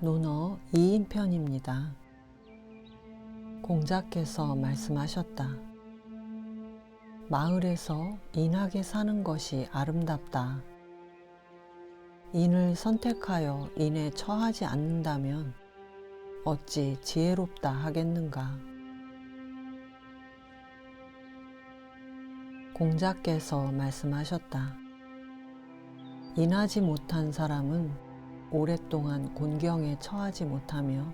논어 2인편입니다. 공자께서 말씀하셨다. 마을에서 인하게 사는 것이 아름답다. 인을 선택하여 인에 처하지 않는다면 어찌 지혜롭다 하겠는가. 공자께서 말씀하셨다. 인하지 못한 사람은 오랫동안 곤경에 처하지 못하며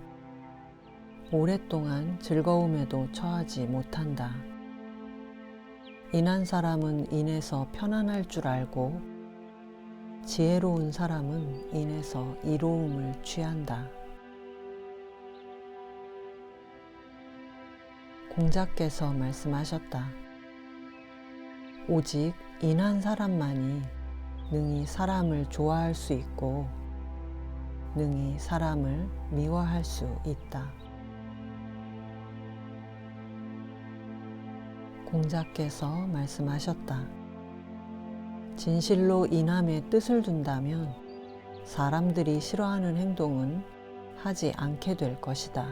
오랫동안 즐거움에도 처하지 못한다. 인한 사람은 인에서 편안할 줄 알고 지혜로운 사람은 인에서 이로움을 취한다. 공자께서 말씀하셨다. 오직 인한 사람만이 능히 사람을 좋아할 수 있고 능히 사람을 미워할 수 있다. 공자께서 말씀하셨다. 진실로 인함에 뜻을 둔다면 사람들이 싫어하는 행동은 하지 않게 될 것이다.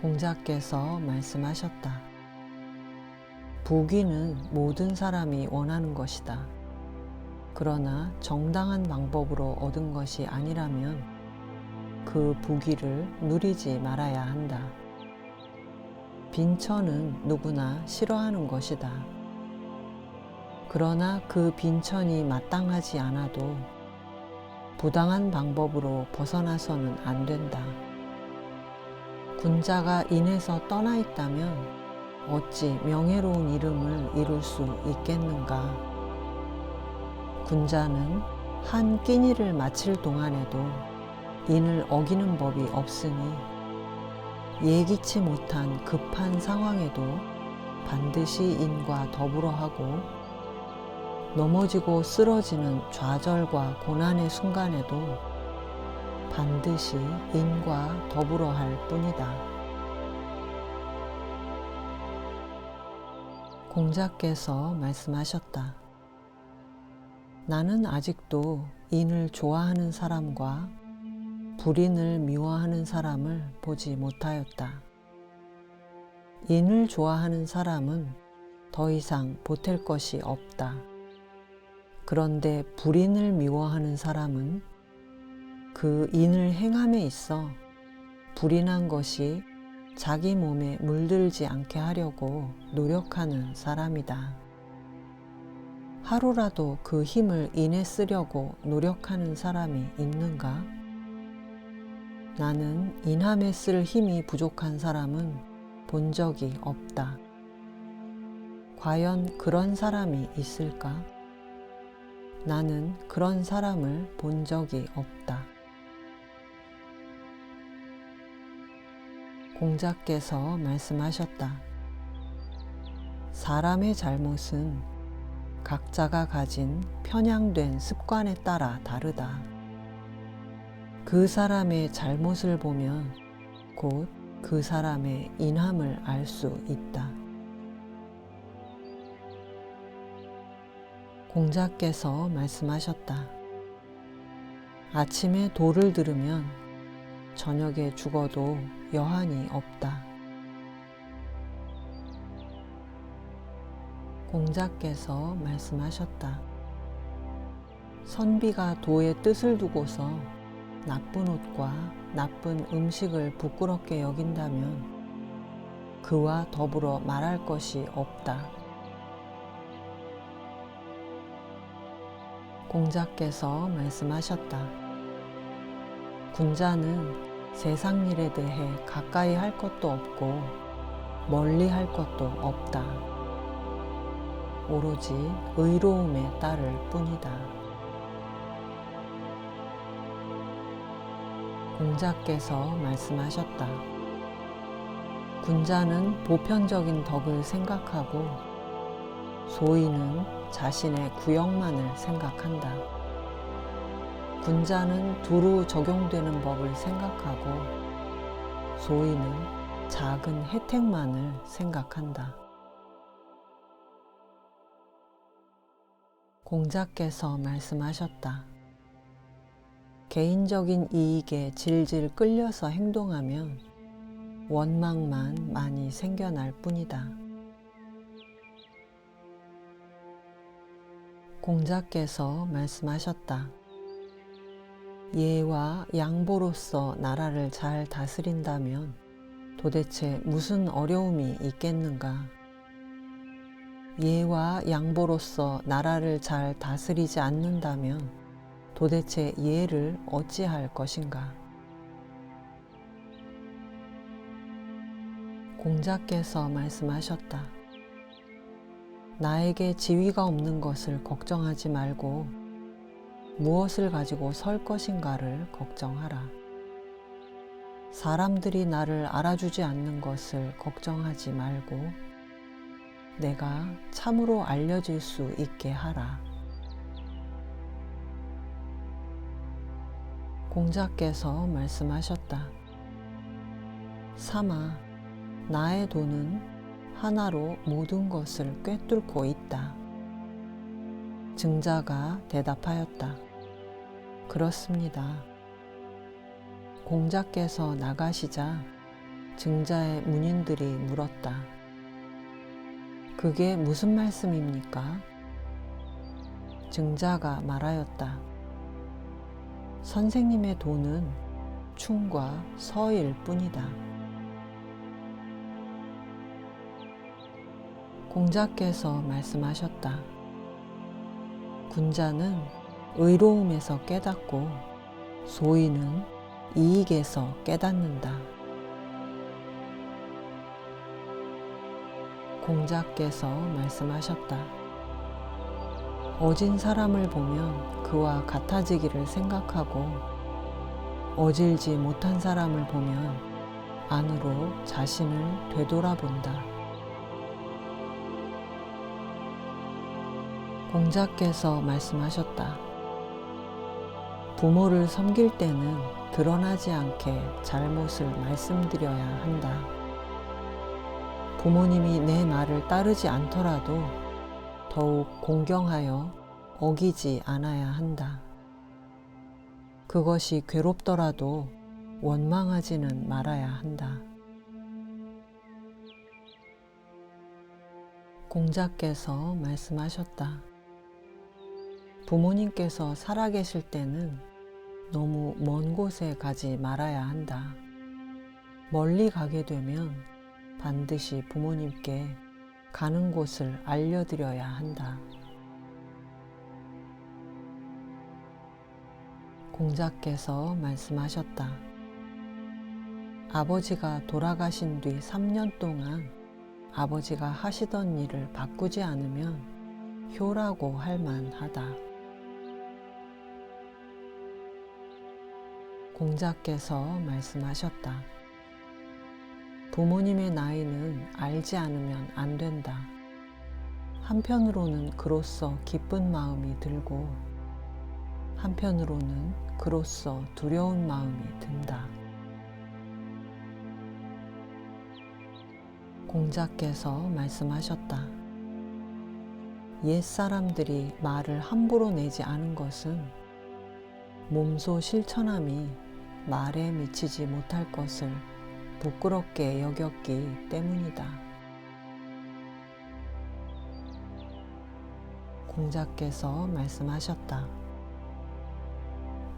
공자께서 말씀하셨다. 부귀는 모든 사람이 원하는 것이다. 그러나 정당한 방법으로 얻은 것이 아니라면 그 부귀를 누리지 말아야 한다. 빈천은 누구나 싫어하는 것이다. 그러나 그 빈천이 마땅하지 않아도 부당한 방법으로 벗어나서는 안 된다. 군자가 인에서 떠나 있다면 어찌 명예로운 이름을 이룰 수 있겠는가. 군자는 한 끼니를 마칠 동안에도 인을 어기는 법이 없으니 예기치 못한 급한 상황에도 반드시 인과 더불어 하고 넘어지고 쓰러지는 좌절과 고난의 순간에도 반드시 인과 더불어 할 뿐이다. 공자께서 말씀하셨다. 나는 아직도 인을 좋아하는 사람과 불인을 미워하는 사람을 보지 못하였다. 인을 좋아하는 사람은 더 이상 보탤 것이 없다. 그런데 불인을 미워하는 사람은 그 인을 행함에 있어 불인한 것이 자기 몸에 물들지 않게 하려고 노력하는 사람이다. 하루라도 그 힘을 인에 쓰려고 노력하는 사람이 있는가? 나는 인함에 쓸 힘이 부족한 사람은 본 적이 없다. 과연 그런 사람이 있을까? 나는 그런 사람을 본 적이 없다. 공자께서 말씀하셨다. 사람의 잘못은 각자가 가진 편향된 습관에 따라 다르다. 그 사람의 잘못을 보면 곧 그 사람의 인함을 알 수 있다. 공자께서 말씀하셨다. 아침에 도를 들으면 저녁에 죽어도 여한이 없다. 공자께서 말씀하셨다. 선비가 도에 뜻을 두고서 나쁜 옷과 나쁜 음식을 부끄럽게 여긴다면 그와 더불어 말할 것이 없다. 공자께서 말씀하셨다. 군자는 세상 일에 대해 가까이 할 것도 없고 멀리 할 것도 없다. 오로지 의로움에 따를 뿐이다. 공자께서 말씀하셨다. 군자는 보편적인 덕을 생각하고 소인은 자신의 구역만을 생각한다. 군자는 두루 적용되는 법을 생각하고 소인은 작은 혜택만을 생각한다. 공자께서 말씀하셨다. 개인적인 이익에 질질 끌려서 행동하면 원망만 많이 생겨날 뿐이다. 공자께서 말씀하셨다. 예와 양보로서 나라를 잘 다스린다면 도대체 무슨 어려움이 있겠는가? 예와 양보로서 나라를 잘 다스리지 않는다면 도대체 예를 어찌할 것인가? 공자께서 말씀하셨다. 나에게 지위가 없는 것을 걱정하지 말고 무엇을 가지고 설 것인가를 걱정하라. 사람들이 나를 알아주지 않는 것을 걱정하지 말고 내가 참으로 알려질 수 있게 하라. 공자께서 말씀하셨다. 삼아, 나의 돈은 하나로 모든 것을 꿰뚫고 있다. 증자가 대답하였다. 그렇습니다. 공자께서 나가시자 증자의 문인들이 물었다. 그게 무슨 말씀입니까? 증자가 말하였다. 선생님의 돈은 충과 서일 뿐이다. 공자께서 말씀하셨다. 군자는 의로움에서 깨닫고 소인은 이익에서 깨닫는다. 공자께서 말씀하셨다. 어진 사람을 보면 그와 같아지기를 생각하고 어질지 못한 사람을 보면 안으로 자신을 되돌아본다. 공자께서 말씀하셨다. 부모를 섬길 때는 드러나지 않게 잘못을 말씀드려야 한다. 부모님이 내 말을 따르지 않더라도 더욱 공경하여 어기지 않아야 한다. 그것이 괴롭더라도 원망하지는 말아야 한다. 공자께서 말씀하셨다. 부모님께서 살아계실 때는 너무 먼 곳에 가지 말아야 한다. 멀리 가게 되면 반드시 부모님께 가는 곳을 알려드려야 한다. 공자께서 말씀하셨다. 아버지가 돌아가신 뒤 3년 동안 아버지가 하시던 일을 바꾸지 않으면 효라고 할 만하다. 공자께서 말씀하셨다. 부모님의 나이는 알지 않으면 안 된다. 한편으로는 그로써 기쁜 마음이 들고 한편으로는 그로써 두려운 마음이 든다. 공자께서 말씀하셨다. 옛 사람들이 말을 함부로 내지 않은 것은 몸소 실천함이 말에 미치지 못할 것을 부끄럽게 여겼기 때문이다. 공자께서 말씀하셨다.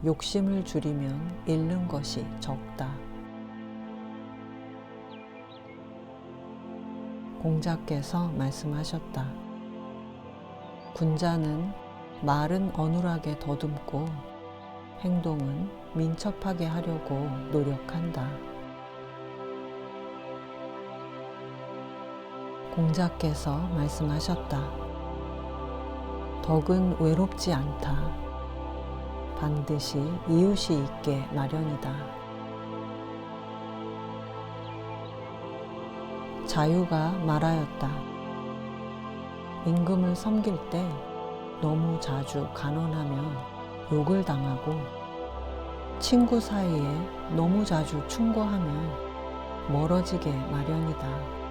욕심을 줄이면 잃는 것이 적다. 공자께서 말씀하셨다. 군자는 말은 어눌하게 더듬고 행동은 민첩하게 하려고 노력한다. 공자께서 말씀하셨다. 덕은 외롭지 않다. 반드시 이웃이 있게 마련이다. 자유가 말하였다. 임금을 섬길 때 너무 자주 간언하면 욕을 당하고 친구 사이에 너무 자주 충고하면 멀어지게 마련이다.